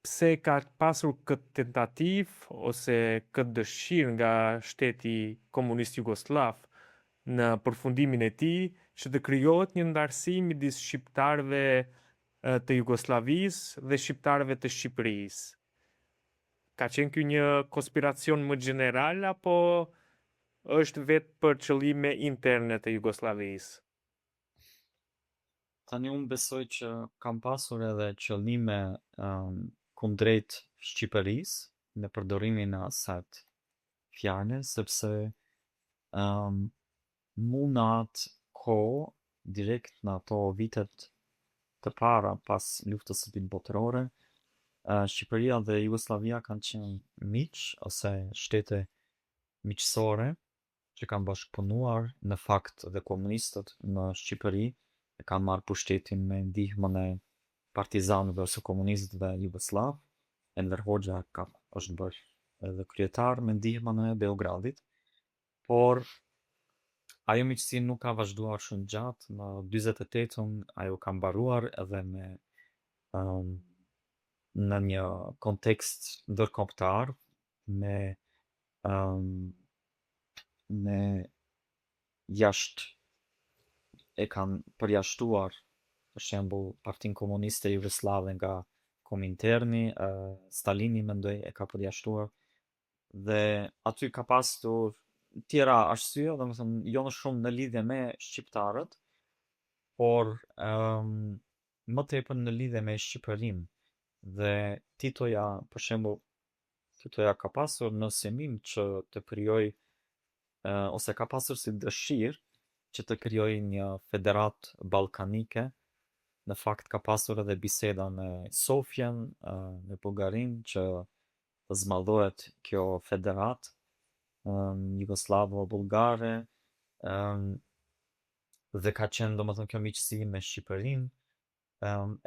pse ka pasur këtë tentativë ose këtë dëshirë nga shteti komunist Jugosllav në përfundimin e tij që të krijohet një ndarësi midis shqiptarëve të Jugosllavisë dhe shqiptarëve të Shqipërisë. Ka qenë ky një konspiracion më gjeneral apo është vetë për qëllime interne të Jugosllavisë? Tani unë besoj që kam pasur edhe qëllime kundrejt Shqipërisë në përdorimin e asaj fjale, sepse mu në atë kohë, direkt në ato vitet të para pas luftës së dytë botërore, Shqipëria dhe Jugoslavia kanë qenë miq ose shtete miqësore që kanë bashkëpunuar. Në fakt dhe komunistët në Shqipëri e kanë marrë pushtetin me ndihmën e partizanëve ose komunistëve jugoslav. Enver Hoxha është bërë edhe kryetar me ndihmën e Beogradit, por ajo miqësi nuk ka vazhduar shumë gjatë. Në 48-ën ajo ka mbaruar edhe me në një kontekst ndërkombëtar me me jashtë e kanë përjashtuar për shembull Partinë Komuniste Jugosllave nga Kominterni, Stalini mendoj e ka përjashtuar dhe aty ka pasur tjera arsye, domethënë jo më shumë në lidhje me shqiptarët, por më tepër në lidhje me Shqipërinë. Dhe Titoja, për shembull, Titoja ka pasur në synim që të krijoj ose ka pasur si dëshirë që të krijoj një federat ballkanike. Në fakt ka pasur edhe biseda me Sofjen, me Bullgarin që të zmadhohet kjo federat jugoslavo-bullgare, dhe ka qenë domethënë kjo miqësi me Shqipërinë,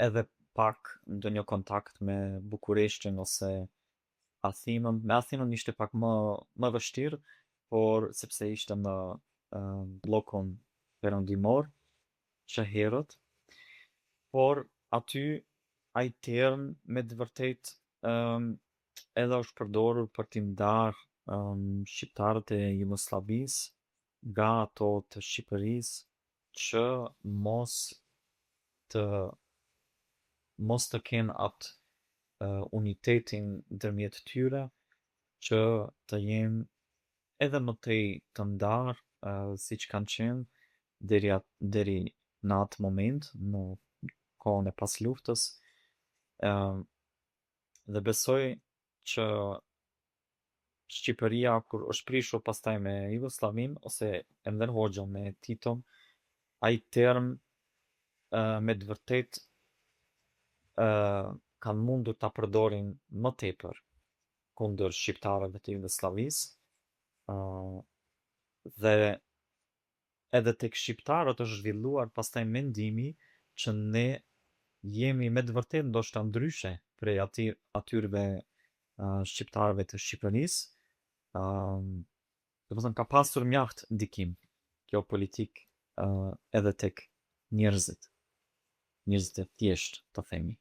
edhe pak ndonjë kontakt me Bukureshtin ose Athinën. Me Athinën ishte pak më vështirë, por sepse ishte në bllokun perëndimor që herët, por aty ai term me të vërtet edhe është përdorur për t'i ndarë shqiptarët e Jugosllavisë nga ato të Shqipërisë që të mos të kenë atë unitetin ndërmjet tyre, që të jenë edhe më tej të ndarë siç kanë qenë deri në atë moment, në kohën e pas luftës. Dhe besoj që Shqipëria kur është prishur pastaj me Jugosllavinë ose Enver Hoxha me Titon, ai term me të vërtet kanë mundur ta përdorin më tepër kundër shqiptarëve të Jugosllavisë, dhe edhe tek shqiptarët është zhvilluar pastaj mendimi që ne jemi me të vërtet ndoshta ndryshe prej atyre shqiptarëve të Shqipërisë. Domethënë ka pasur mjaft ndikim kjo politik edhe tek njerëzit e thjeshtë, të themi.